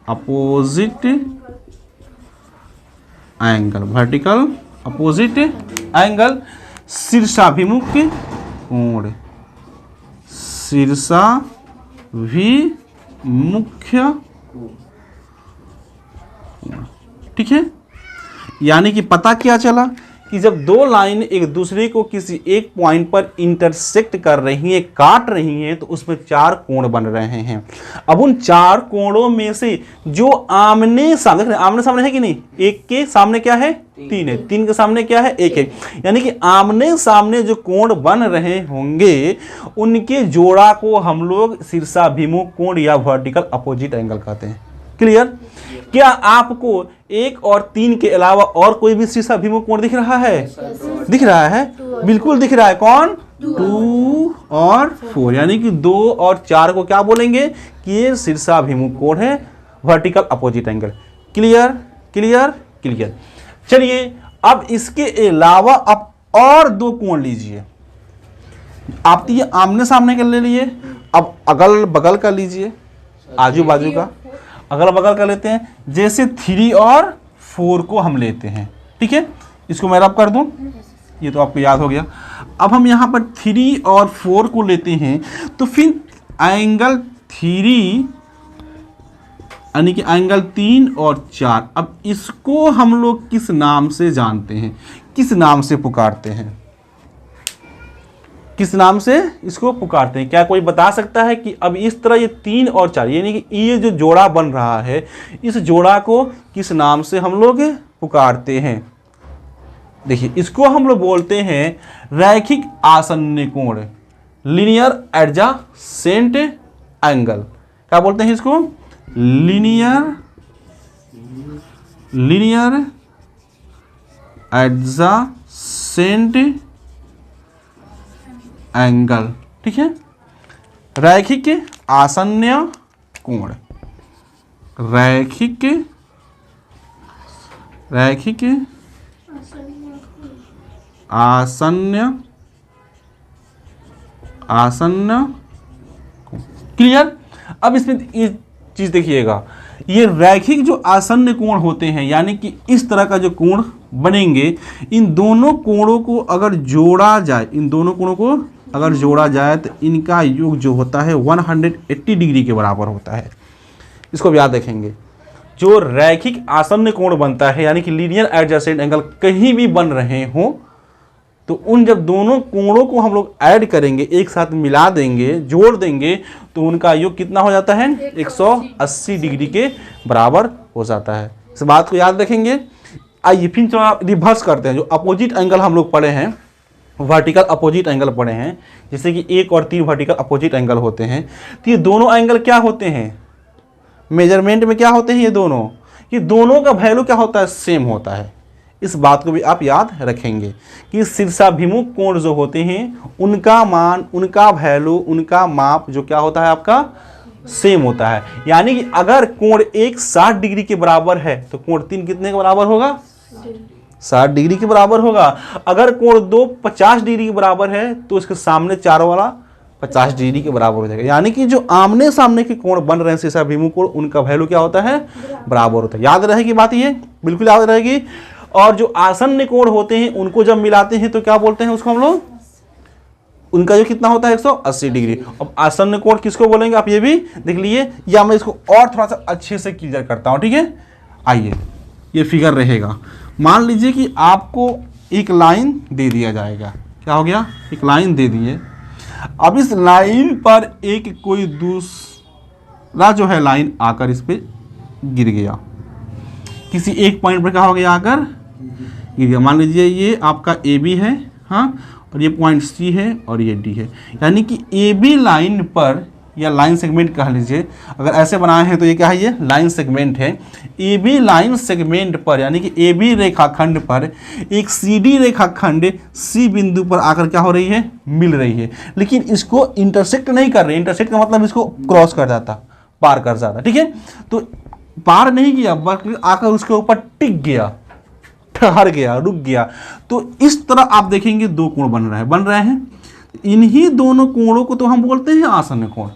opposite angle, vertical opposite angle, शीर्षाभिमुख कोण, शीर्षाभिमुख, ठीक है। यानी कि पता क्या चला कि जब दो लाइन एक दूसरे को किसी एक पॉइंट पर इंटरसेक्ट कर रही हैं, काट रही हैं, तो उसमें 4 कोण बन रहे हैं। अब उन 4 कोणों में से जो आमने सामने, देख रहे हैं आमने सामने है कि नहीं, एक के सामने क्या है 3 है, 3 के सामने क्या है 1 है, यानी कि आमने सामने जो कोण बन रहे होंगे उनके जोड़ा को हम लोग शीर्षाभिमुख कोण या वर्टिकल अपोजिट एंगल कहते हैं। क्लियर? क्या आपको 1 और 3 के अलावा और कोई भी शीर्षाभिमुख कोण दिख रहा है? दिख रहा है, बिल्कुल दिख रहा है। कौन? 2 और 4, यानी कि 2 और 4 को क्या बोलेंगे कि ये शीर्षाभिमुख कोण है, vertical opposite angle. Clear? Clear? Clear. चलिए अब इसके अलावा आप और 2 कोण लीजिए। आप तो ये आमने सामने का ले लिए, अब अगल बगल का लीजिए, आजू बाजू का अगल बगल का लेते हैं। जैसे 3 और 4 को हम लेते हैं, ठीक है, इसको मैं रब कर दूं, ये तो आपको याद हो गया। अब हम यहाँ पर 3 और 4 को लेते हैं, तो फिर एंगल 3 यानी कि एंगल 3 और 4, अब इसको हम लोग किस नाम से जानते हैं, किस नाम से पुकारते हैं, किस नाम से इसको पुकारते हैं? क्या कोई बता सकता है कि अब इस तरह ये 3 और 4 यानी कि ये जो जोड़ा बन रहा है, इस जोड़ा को किस नाम से हम लोग पुकारते हैं? देखिए, इसको हम लोग बोलते हैं रैखिक आसन्न कोण, लीनियर एडजासेंट एंगल। क्या बोलते हैं इसको? लीनियर एडजासेंट एंगल, ठीक है। रैखिक आसन्न कोण, रैखिक आसन्न कोण। क्लियर? अब इसमें ये चीज देखिएगा, ये रैखिक जो आसन्न कोण होते हैं, यानी कि इस तरह का जो कोण बनेंगे, इन दोनों कोणों को अगर जोड़ा जाए, इन दोनों कोणों को अगर जोड़ा जाए तो इनका योग जो होता है 180 डिग्री के बराबर होता है। इसको भी याद रखेंगे। जो रैखिक आसन्न कोण बनता है, यानी कि लीनियर एडजेसेंट एंगल कहीं भी बन रहे हों, तो उन जब दोनों कोणों को हम लोग ऐड करेंगे, एक साथ मिला देंगे, जोड़ देंगे, तो उनका योग कितना हो जाता है? 180 डिग्री के बराबर हो जाता है। इस बात को याद रखेंगे। आइए फिर थोड़ा रिवर्स करते हैं। जो अपोजिट एंगल हम लोग पढ़े हैं, वर्टिकल अपोजिट एंगल पढ़े हैं, जैसे कि 1 और 3 वर्टिकल अपोजिट एंगल होते हैं, तो ये दोनों एंगल क्या होते हैं? मेजरमेंट में क्या होते हैं ये दोनों का वैल्यू क्या होता है? सेम होता है। इस बात को भी आप याद रखेंगे कि शीर्षाभिमुख कोण जो होते हैं उनका मान, उनका वैल्यू, उनका माप जो क्या होता है आपका? सेम होता है। यानी कि अगर कोण 1 60 डिग्री के बराबर है तो कोण 3 कितने के बराबर होगा? 60 डिग्री के बराबर होगा। अगर कोण 2 50 डिग्री के बराबर है तो इसके सामने 4 वाला 50 डिग्री के बराबर हो जाएगा। यानी कि जो आमने सामने के कोण बन रहे हैं शीर्षाभिमुख कोण, उनका वैल्यू क्या होता है? बराबर होता है। याद रहेगी बात, ये बिल्कुल याद रहेगी। और जो आसन्न कोण होते हैं उनको जब मिलाते हैं तो क्या बोलते हैं उसको हम लोग? उनका जो कितना होता है? 180 डिग्री। अब आसन्न कोण किसको बोलेंगे आप ये भी देख लीजिए, या मैं इसको और थोड़ा सा अच्छे से क्लियर करता हूं, ठीक है। आइए, ये फिगर रहेगा। मान लीजिए कि आपको एक लाइन दे दिया जाएगा। क्या हो गया? एक लाइन दे दिए। अब इस लाइन पर एक कोई दूसरा जो है लाइन आकर इस पे गिर गया, किसी एक पॉइंट पर क्या हो गया? आकर गिर गया। मान लीजिए ये आपका ए बी है, हाँ, और ये पॉइंट सी है और ये डी है। यानी कि ए बी लाइन पर, या लाइन सेगमेंट कह लीजिए, अगर ऐसे बनाए हैं तो ये क्या है? ये लाइन सेगमेंट है। ए बी लाइन सेगमेंट पर, यानी कि ए बी रेखाखंड पर एक सी डी रेखाखंड सी बिंदु पर आकर क्या हो रही है? मिल रही है। लेकिन इसको इंटरसेक्ट नहीं कर रही। इंटरसेक्ट का मतलब इसको क्रॉस कर जाता, पार कर जाता, ठीक है। तो पार नहीं किया, बल्कि आकर उसके ऊपर टिक गया, ठहर गया, रुक गया। तो इस तरह आप देखेंगे 2 कोण बन रहे हैं। इन्हीं दोनों कोणों को तो हम बोलते हैं आसन्न कोण।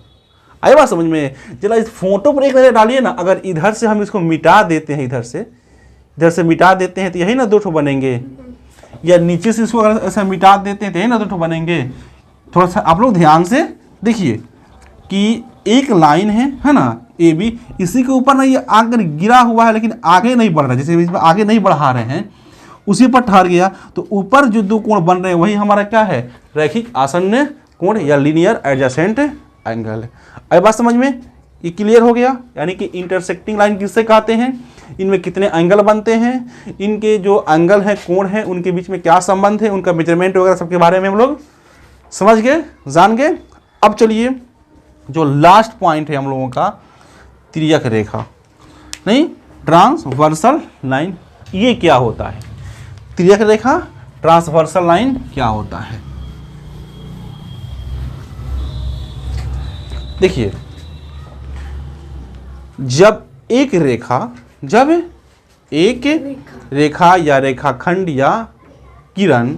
आई बात समझ में? जरा इस फोटो पर एक नजर डालिए ना। अगर इधर से हम इसको मिटा देते हैं, इधर से मिटा देते हैं तो यही ना 2 ठो बनेंगे, या नीचे से इसको अगर ऐसा मिटा देते हैं तो यही ना 2 ठो बनेंगे। थोड़ा सा आप लोग ध्यान से देखिए कि एक लाइन है ना, ए बी, इसी के ऊपर ना ये आकर गिरा हुआ है, लेकिन आगे नहीं बढ़ रहा है। जैसे इसमें आगे नहीं बढ़ा रहे हैं, उसी पर ठहर गया तो ऊपर जो दो कोण बन रहे हैं वही हमारा क्या है, रैखिक आसन्न कोण या लीनियर एडजेसेंट एंगल है। अब बात समझ में, ये क्लियर हो गया। यानी कि इंटरसेक्टिंग लाइन किससे कहते हैं, इनमें कितने एंगल बनते हैं, इनके जो एंगल हैं कोण हैं उनके बीच में क्या संबंध है, उनका मेजरमेंट वगैरह सबके बारे में हम लोग समझ गए, जान गए। अब चलिए जो लास्ट पॉइंट है हम लोगों का, तिर्यक रेखा नहीं ट्रांसवर्सल लाइन, ये क्या होता है, तिर्यक रेखा ट्रांसवर्सल लाइन क्या होता है। देखिए जब एक रेखा या रेखाखंड या किरण,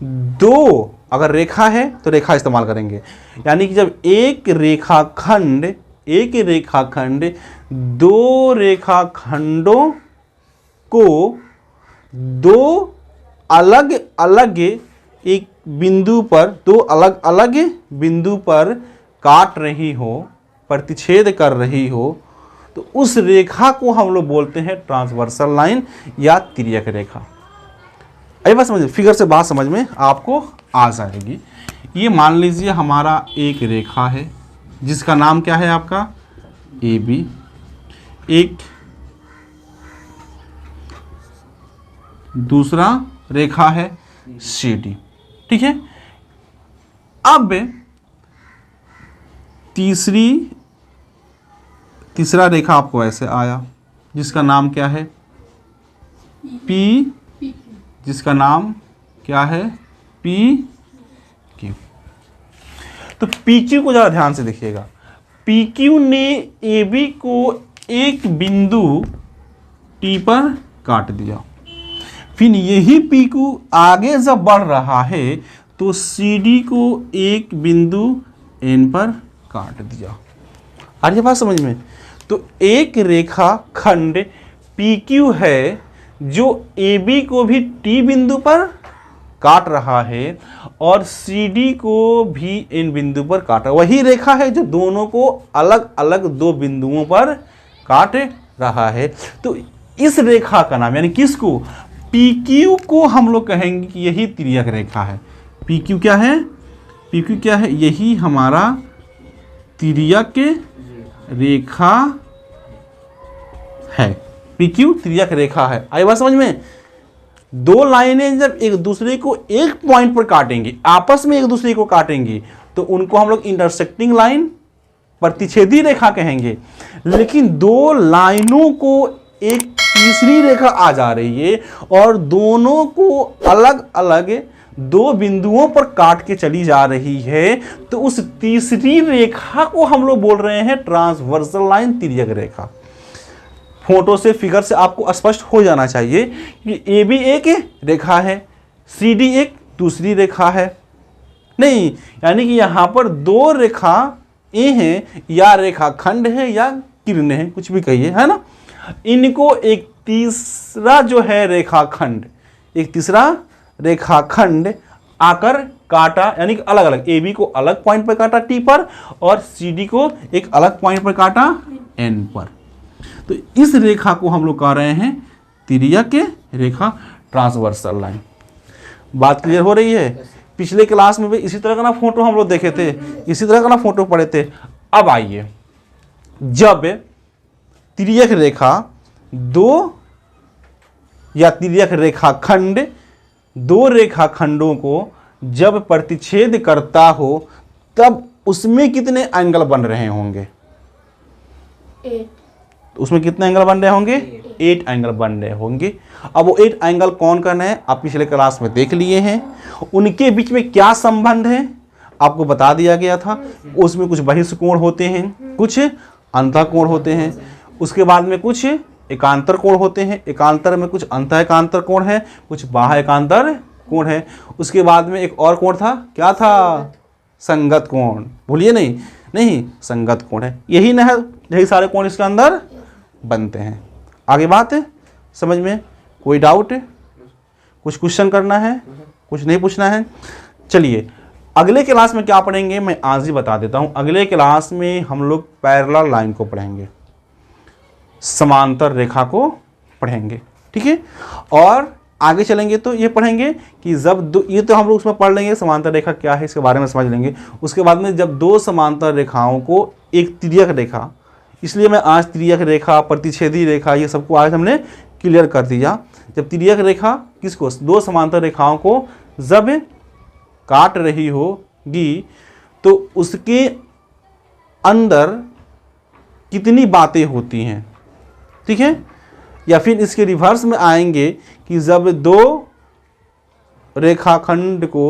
दो अगर रेखा है तो रेखा इस्तेमाल करेंगे, यानी कि जब एक रेखाखंड दो रेखाखंडों को दो अलग अलग एक बिंदु पर, दो अलग अलग बिंदु पर काट रही हो, प्रतिच्छेद कर रही हो, तो उस रेखा को हम लोग बोलते हैं ट्रांसवर्सल लाइन या तिर्यक रेखा। अभी बात समझिए, फिगर से बात समझ में आपको आ जाएगी। ये मान लीजिए हमारा एक रेखा है जिसका नाम क्या है आपका AB, एक दूसरा रेखा है CD, ठीक है। अब तीसरा रेखा आपको ऐसे आया जिसका नाम क्या है P, जिसका नाम क्या है PQ। तो PQ को जरा ध्यान से देखिएगा, PQ ने AB को एक बिंदु T पर काट दिया, फिर यही PQ आगे जब बढ़ रहा है तो CD को एक बिंदु N पर काट दिया। आ रही बात समझ में। तो एक रेखा खंड PQ है जो AB को भी T बिंदु पर काट रहा है और CD को भी इन बिंदु पर काट रहा है। वही रेखा है जो दोनों को अलग अलग दो बिंदुओं पर काट रहा है। तो इस रेखा का नाम, यानी किसको, PQ को हम लोग कहेंगे कि यही तिर्यक रेखा है। PQ क्या है, PQ क्या है, यही हमारा तिर्यक रेखा है। PQ तिर्यक रेखा है। आई बात समझ में। दो लाइनें जब एक दूसरे को एक पॉइंट पर काटेंगी, आपस में एक दूसरे को काटेंगी, तो उनको हम लोग इंटरसेक्टिंग लाइन, प्रतिच्छेदी रेखा कहेंगे। लेकिन दो लाइनों को एक तीसरी रेखा आ जा रही है और दोनों को अलग अलग दो बिंदुओं पर काट के चली जा रही है, तो उस तीसरी रेखा को हम लोग बोल रहे हैं ट्रांसवर्सल लाइन, तिर्यक रेखा। फोटो से, फिगर से आपको स्पष्ट हो जाना चाहिए कि AB एक रेखा है, CD एक दूसरी रेखा है। नहीं, यानी कि यहां पर दो रेखा ए हैं, या रेखा खंड है या किरणें हैं, कुछ भी कहिए, है ना। इनको एक तीसरा जो है रेखाखंड, एक तीसरा रेखाखंड आकर काटा, यानी कि अलग अलग, AB को अलग पॉइंट पर काटा T पर और CD को एक अलग पॉइंट पर काटा N पर। तो इस रेखा को हम लोग कह रहे हैं तिर्यक रेखा, ट्रांसवर्सल लाइन। बात क्लियर हो रही है। पिछले क्लास में भी इसी तरह का ना फोटो हम लोग देखे थे, इसी तरह का ना फोटो पढ़े थे। अब आइए, जब तिर्यक रेखा दो या तिर्यक रेखाखंड दो रेखाखंडों को जब प्रतिच्छेद करता हो, तब उसमें कितने एंगल बन रहे होंगे, 8, उसमें कितने एंगल बन रहे होंगे, 8 एंगल बन रहे होंगे। अब वो 8 एंगल कौन कौन है आप पिछले क्लास में देख लिए हैं। उनके बीच में क्या संबंध है आपको बता दिया गया था। उसमें कुछ बहिष्कोण होते हैं, कुछ अंतःकोण होते हैं, उसके बाद में कुछ एकांतर कोण होते हैं, एकांतर में कुछ अंतः एकांतर कोण है, कुछ बाह्य एकांतर कोण है। उसके बाद में एक और कोण था, क्या था, संगत कोण, भूलिए नहीं संगत कोण है। यही ना है, यही सारे कोण इसके अंदर बनते हैं। आगे बात है समझ में, कोई डाउट, कुछ क्वेश्चन करना है, कुछ नहीं पूछना है। चलिए अगले क्लास में क्या पढ़ेंगे मैं आज ही बता देता हूं। अगले क्लास में हम लोग पैरेलल लाइन को पढ़ेंगे, समांतर रेखा को पढ़ेंगे, ठीक है। और आगे चलेंगे तो ये पढ़ेंगे कि जब ये तो हम लोग उसमें पढ़ लेंगे समांतर रेखा क्या है, इसके बारे में समझ लेंगे। उसके बाद में जब दो समांतर रेखाओं को एक तिर्यक रेखा, इसलिए मैं आज तिर्यक रेखा, प्रतिच्छेदी रेखा, ये सबको आज हमने क्लियर कर दिया। जब तिर्यक रेखा किसको, दो समांतर रेखाओं को जब काट रही होगी तो उसके अंदर कितनी बातें होती हैं, ठीक है। या फिर इसके रिवर्स में आएंगे कि जब दो रेखाखंड को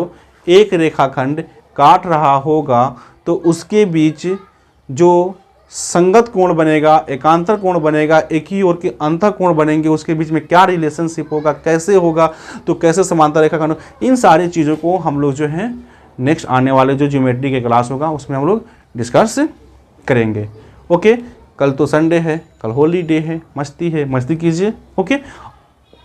एक रेखाखंड काट रहा होगा तो उसके बीच जो संगत कोण बनेगा, एकांतर कोण बनेगा, एक ही ओर के अंतर कोण बनेंगे, उसके बीच में क्या रिलेशनशिप होगा, कैसे होगा, तो कैसे समांतर रेखाखंड, इन सारी चीज़ों को हम लोग जो है नेक्स्ट आने वाले जो ज्योमेट्री के क्लास होगा उसमें हम लोग डिस्कस करेंगे। ओके, कल तो संडे है, कल हॉलीडे है, मस्ती है, मस्ती कीजिए। ओके,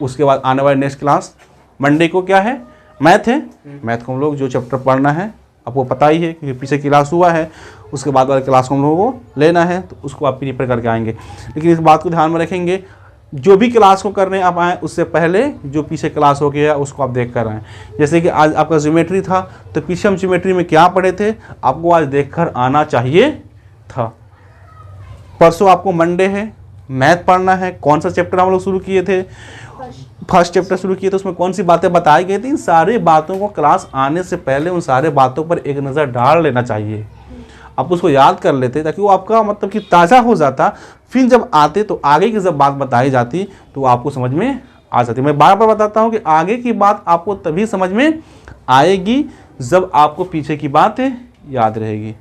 उसके बाद आने वाले नेक्स्ट क्लास मंडे को क्या है, मैथ है। मैथ को हम लोग जो चैप्टर पढ़ना है आपको पता ही है क्योंकि पीछे क्लास हुआ है, उसके बाद वाले क्लास को हम लोगों को लेना है, तो उसको आप प्रिपेयर करके आएंगे। लेकिन इस बात को ध्यान में रखेंगे, जो भी क्लास को करने आप आएँ उससे पहले जो पीछे क्लास हो गया उसको आप देख कर आएँ। जैसे कि आज आपका ज्योमेट्री था तो पीछे हम ज्योमेट्री में क्या पढ़े थे आपको आज देख कर आना चाहिए था। परसों आपको मंडे है, मैथ पढ़ना है। कौन सा चैप्टर हम लोग शुरू किए थे, फर्स्ट चैप्टर शुरू किए थे, उसमें कौन सी बातें बताई गई थी, इन सारे बातों को क्लास आने से पहले उन सारे बातों पर एक नज़र डाल लेना चाहिए। आप उसको याद कर लेते ताकि वो आपका मतलब कि ताज़ा हो जाता, फिर जब आते तो आगे की जब बात बताई जाती तो आपको समझ में आ जाती। मैं बार बार बताता हूँ कि आगे की बात आपको तभी समझ में आएगी जब आपको पीछे की बातें याद रहेगी।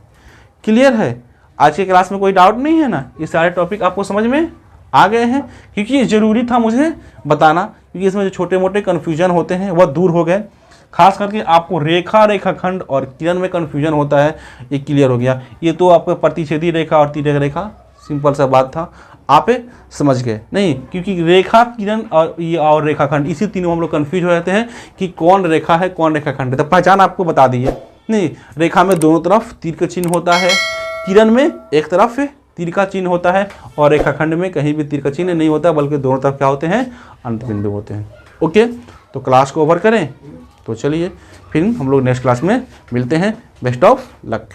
क्लियर है? आज के क्लास में कोई डाउट नहीं है ना, ये सारे टॉपिक आपको समझ में आ गए हैं, क्योंकि ये ज़रूरी था मुझे बताना, क्योंकि इसमें जो छोटे मोटे कन्फ्यूजन होते हैं वह दूर हो गए। खास करके आपको रेखा, रेखाखंड और किरण में कन्फ्यूजन होता है, ये क्लियर हो गया। ये तो आपको प्रतिच्छेदी रेखा और तिर्यक रेखा सिंपल सा बात था, आप समझ गए नहीं, क्योंकि रेखा, किरण और ये और रेखाखंड, इसी तीनों हम लोग कन्फ्यूज हो जाते हैं कि कौन रेखा है कौन रेखाखंड है। तो पहचान आपको बता दी है नहीं, रेखा में दोनों तरफ तीर का चिन्ह होता है, किरण में एक तरफ तीर का चिन्ह होता है और रेखाखंड में कहीं भी तीर का चिन्ह नहीं होता, बल्कि दोनों तरफ क्या होते हैं, अंत बिंदु होते हैं। ओके, तो क्लास को ओवर करें, तो चलिए फिर हम लोग नेक्स्ट क्लास में मिलते हैं। Best of luck.